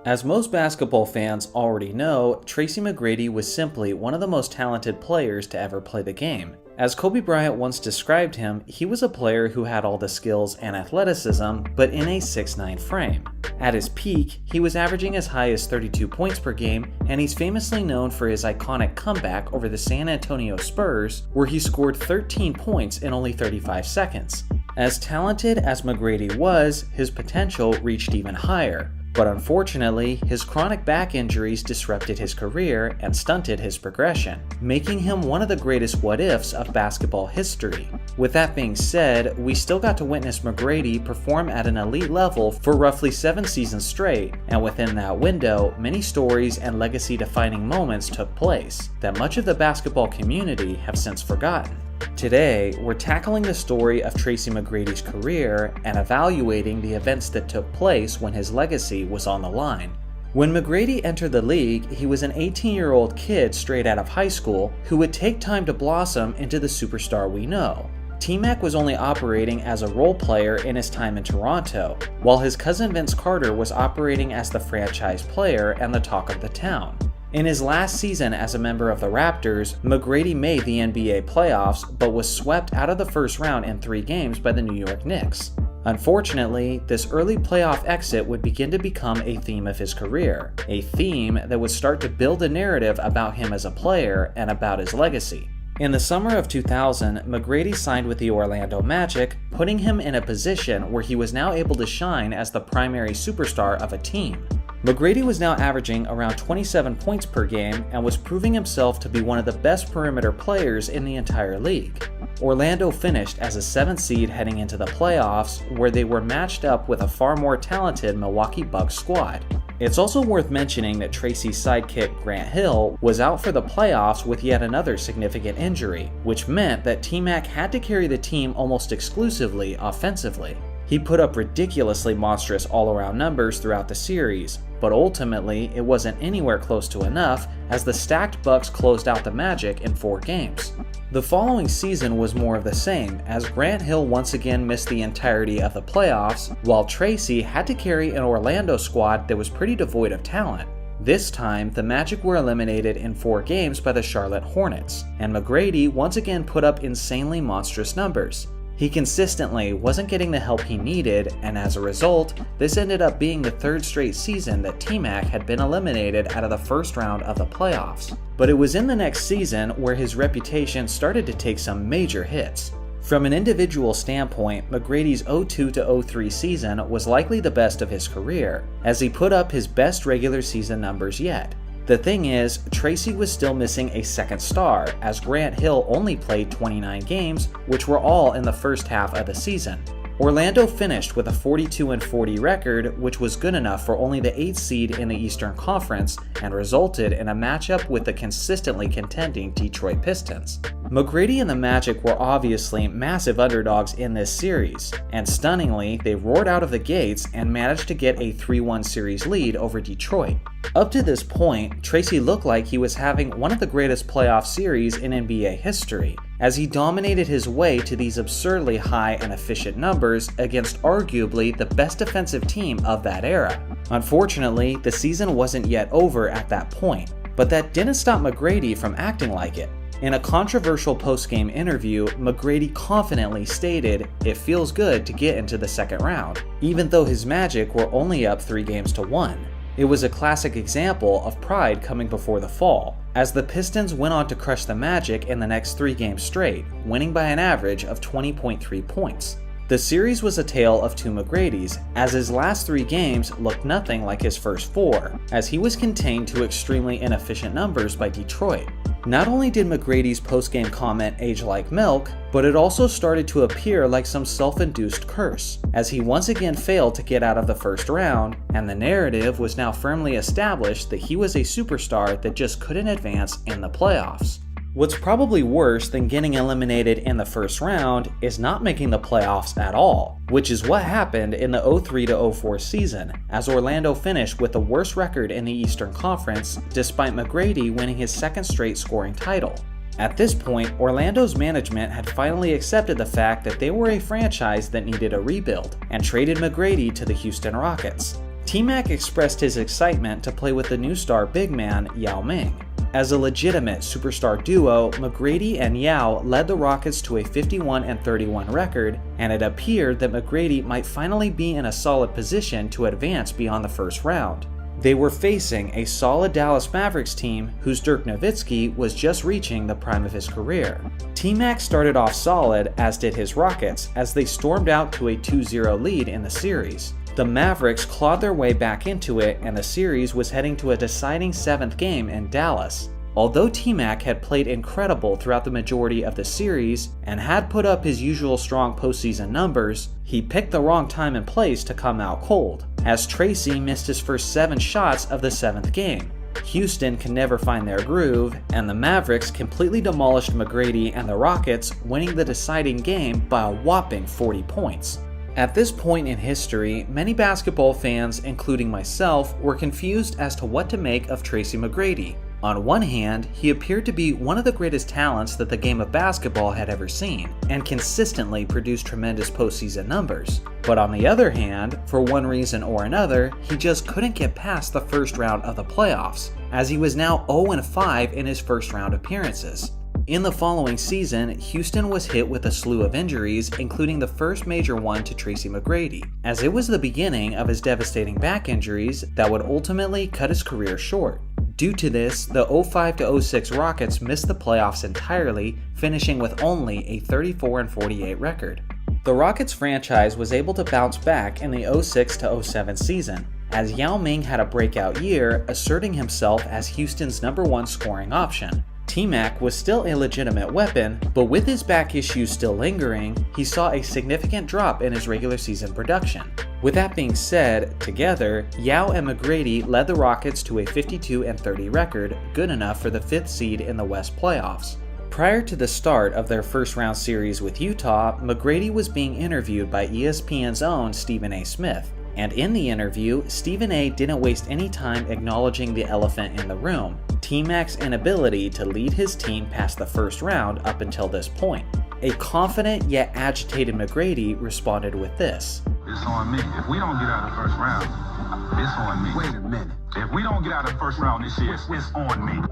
As most basketball fans already know, Tracy McGrady was simply one of the most talented players to ever play the game. As Kobe Bryant once described him, he was a player who had all the skills and athleticism, but in a 6'9" frame. At his peak, he was averaging as high as 32 points per game, and he's famously known for his iconic comeback over the San Antonio Spurs, where he scored 13 points in only 35 seconds. As talented as McGrady was, his potential reached even higher. But unfortunately, his chronic back injuries disrupted his career and stunted his progression, making him one of the greatest what-ifs of basketball history. With that being said, we still got to witness McGrady perform at an elite level for roughly 7 seasons straight, and within that window, many stories and legacy-defining moments took place that much of the basketball community have since forgotten. Today, we're tackling the story of Tracy McGrady's career and evaluating the events that took place when his legacy was on the line. When McGrady entered the league, he was an 18-year-old kid straight out of high school who would take time to blossom into the superstar we know. T-Mac was only operating as a role player in his time in Toronto, while his cousin Vince Carter was operating as the franchise player and the talk of the town. In his last season as a member of the Raptors, McGrady made the NBA playoffs but was swept out of the first round in 3 games by the New York Knicks. Unfortunately, this early playoff exit would begin to become a theme of his career, a theme that would start to build a narrative about him as a player and about his legacy. In the summer of 2000, McGrady signed with the Orlando Magic, putting him in a position where he was now able to shine as the primary superstar of a team. McGrady was now averaging around 27 points per game and was proving himself to be one of the best perimeter players in the entire league. Orlando finished as a 7th seed heading into the playoffs, where they were matched up with a far more talented Milwaukee Bucks squad. It's also worth mentioning that Tracy's sidekick Grant Hill was out for the playoffs with yet another significant injury, which meant that T-Mac had to carry the team almost exclusively offensively. He put up ridiculously monstrous all-around numbers throughout the series, but ultimately it wasn't anywhere close to enough as the stacked Bucks closed out the Magic in 4 games. The following season was more of the same, as Grant Hill once again missed the entirety of the playoffs, while Tracy had to carry an Orlando squad that was pretty devoid of talent. This time, the Magic were eliminated in 4 games by the Charlotte Hornets, and McGrady once again put up insanely monstrous numbers. He consistently wasn't getting the help he needed, and as a result, this ended up being the 3rd straight season that T-Mac had been eliminated out of the first round of the playoffs. But it was in the next season where his reputation started to take some major hits. From an individual standpoint, McGrady's 02-03 season was likely the best of his career, as he put up his best regular season numbers yet. The thing is, Tracy was still missing a second star, as Grant Hill only played 29 games, which were all in the first half of the season. Orlando finished with a 42-40 record, which was good enough for only the 8th seed in the Eastern Conference and resulted in a matchup with the consistently contending Detroit Pistons. McGrady and the Magic were obviously massive underdogs in this series, and stunningly, they roared out of the gates and managed to get a 3-1 series lead over Detroit. Up to this point, Tracy looked like he was having one of the greatest playoff series in NBA history, as he dominated his way to these absurdly high and efficient numbers against arguably the best defensive team of that era. Unfortunately, the season wasn't yet over at that point, but that didn't stop McGrady from acting like it. In a controversial post-game interview, McGrady confidently stated, "It feels good to get into the second round," even though his Magic were only up 3-1. It was a classic example of pride coming before the fall, as the Pistons went on to crush the Magic in the next 3 games straight, winning by an average of 20.3 points. The series was a tale of 2 McGradys, as his last 3 games looked nothing like his first 4, as he was contained to extremely inefficient numbers by Detroit. Not only did McGrady's post-game comment age like milk, but it also started to appear like some self-induced curse, as he once again failed to get out of the first round, and the narrative was now firmly established that he was a superstar that just couldn't advance in the playoffs. What's probably worse than getting eliminated in the first round is not making the playoffs at all, which is what happened in the 03-04 season, as Orlando finished with the worst record in the Eastern Conference, despite McGrady winning his 2nd straight scoring title. At this point, Orlando's management had finally accepted the fact that they were a franchise that needed a rebuild, and traded McGrady to the Houston Rockets. T-Mac expressed his excitement to play with the new star big man Yao Ming. As a legitimate superstar duo, McGrady and Yao led the Rockets to a 51-31 record, and it appeared that McGrady might finally be in a solid position to advance beyond the first round. They were facing a solid Dallas Mavericks team whose Dirk Nowitzki was just reaching the prime of his career. T-Mac started off solid, as did his Rockets, as they stormed out to a 2-0 lead in the series. The Mavericks clawed their way back into it, and the series was heading to a deciding 7th game in Dallas. Although T-Mac had played incredible throughout the majority of the series and had put up his usual strong postseason numbers, he picked the wrong time and place to come out cold, as Tracy missed his first 7 shots of the 7th game. Houston could never find their groove, and the Mavericks completely demolished McGrady and the Rockets, winning the deciding game by a whopping 40 points. At this point in history, many basketball fans, including myself, were confused as to what to make of Tracy McGrady. On one hand, he appeared to be one of the greatest talents that the game of basketball had ever seen, and consistently produced tremendous postseason numbers. But on the other hand, for one reason or another, he just couldn't get past the first round of the playoffs, as he was now 0-5 in his first round appearances. In the following season, Houston was hit with a slew of injuries, including the first major one to Tracy McGrady, as it was the beginning of his devastating back injuries that would ultimately cut his career short. Due to this, the 05-06 Rockets missed the playoffs entirely, finishing with only a 34-48 record. The Rockets franchise was able to bounce back in the 06-07 season, as Yao Ming had a breakout year, asserting himself as Houston's #1 scoring option. T-Mac was still a legitimate weapon, but with his back issues still lingering, he saw a significant drop in his regular season production. With that being said, together, Yao and McGrady led the Rockets to a 52-30 record, good enough for the 5th seed in the West playoffs. Prior to the start of their first round series with Utah, McGrady was being interviewed by ESPN's own Stephen A. Smith. And in the interview, Stephen A. didn't waste any time acknowledging the elephant in the room, T-Mac's inability to lead his team past the first round up until this point. A confident yet agitated McGrady responded with this. It's on me. If we don't get out of the first round, it's on me. Wait a minute. If we don't get out of the first round this year, it's on me.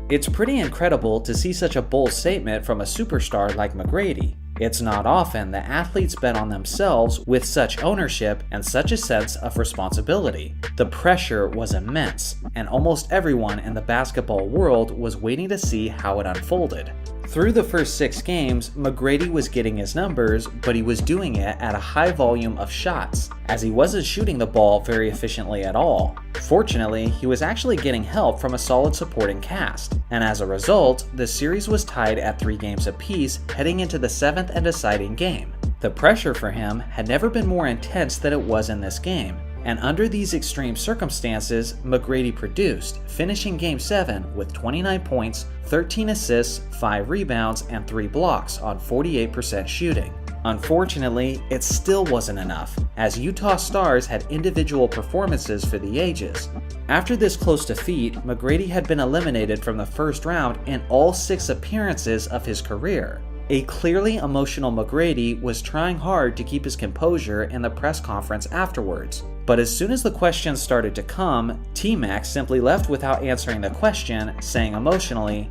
It's pretty incredible to see such a bold statement from a superstar like McGrady. It's not often that athletes bet on themselves with such ownership and such a sense of responsibility. The pressure was immense, and almost everyone in the basketball world was waiting to see how it unfolded. Through the first 6 games, McGrady was getting his numbers, but he was doing it at a high volume of shots, as he wasn't shooting the ball very efficiently at all. Fortunately, he was actually getting help from a solid supporting cast, and as a result, the series was tied at 3 games apiece heading into the 7th and deciding game. The pressure for him had never been more intense than it was in this game, and under these extreme circumstances, McGrady produced, finishing Game 7 with 29 points, 13 assists, 5 rebounds, and 3 blocks on 48% shooting. Unfortunately, it still wasn't enough, as Utah Stars had individual performances for the ages. After this close defeat, McGrady had been eliminated from the first round in all 6 appearances of his career. A clearly emotional McGrady was trying hard to keep his composure in the press conference afterwards. But as soon as the questions started to come, T-Mac simply left without answering the question, saying emotionally,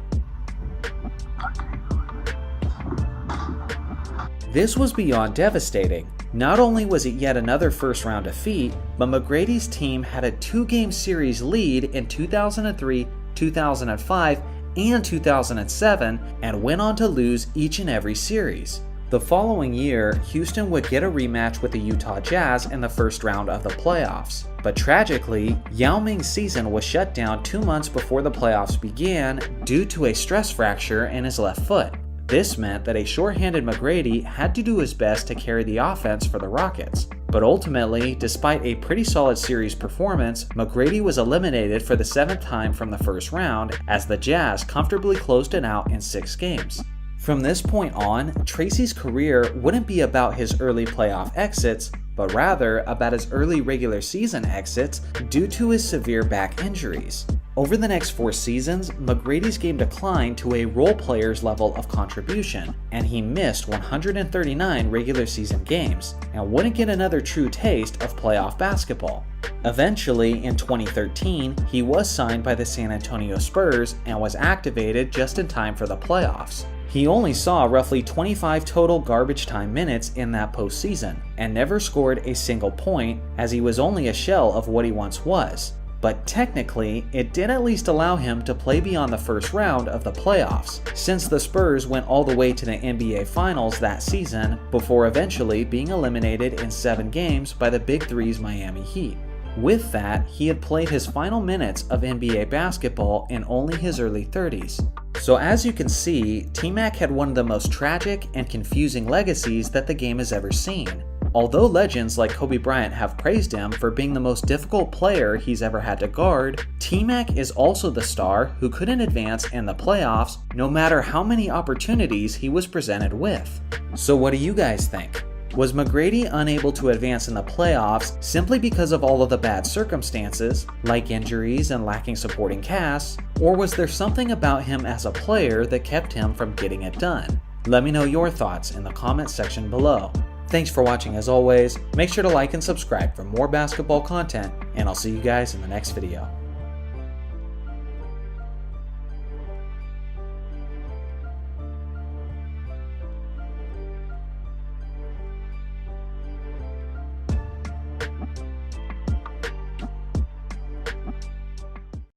This was beyond devastating. Not only was it yet another first-round defeat, but McGrady's team had a 2-game series lead in 2003, 2005, and 2007, and went on to lose each and every series. The following year, Houston would get a rematch with the Utah Jazz in the first round of the playoffs. But tragically, Yao Ming's season was shut down 2 months before the playoffs began due to a stress fracture in his left foot. This meant that a short-handed McGrady had to do his best to carry the offense for the Rockets. But ultimately, despite a pretty solid series performance, McGrady was eliminated for the 7th time from the first round, as the Jazz comfortably closed it out in 6 games. From this point on, Tracy's career wouldn't be about his early playoff exits, but rather about his early regular season exits due to his severe back injuries. Over the next 4 seasons, McGrady's game declined to a role player's level of contribution, and he missed 139 regular season games, and wouldn't get another true taste of playoff basketball. Eventually, in 2013, he was signed by the San Antonio Spurs and was activated just in time for the playoffs. He only saw roughly 25 total garbage time minutes in that postseason, and never scored a single point, as he was only a shell of what he once was. But technically, it did at least allow him to play beyond the first round of the playoffs, since the Spurs went all the way to the NBA Finals that season, before eventually being eliminated in 7 games by the Big Three's Miami Heat. With that, he had played his final minutes of NBA basketball in only his early 30s. So as you can see, T-Mac had one of the most tragic and confusing legacies that the game has ever seen. Although legends like Kobe Bryant have praised him for being the most difficult player he's ever had to guard, T-Mac is also the star who couldn't advance in the playoffs no matter how many opportunities he was presented with. So what do you guys think? Was McGrady unable to advance in the playoffs simply because of all of the bad circumstances, like injuries and lacking supporting casts, or was there something about him as a player that kept him from getting it done? Let me know your thoughts in the comment section below. Thanks for watching as always, make sure to like and subscribe for more basketball content, and I'll see you guys in the next video.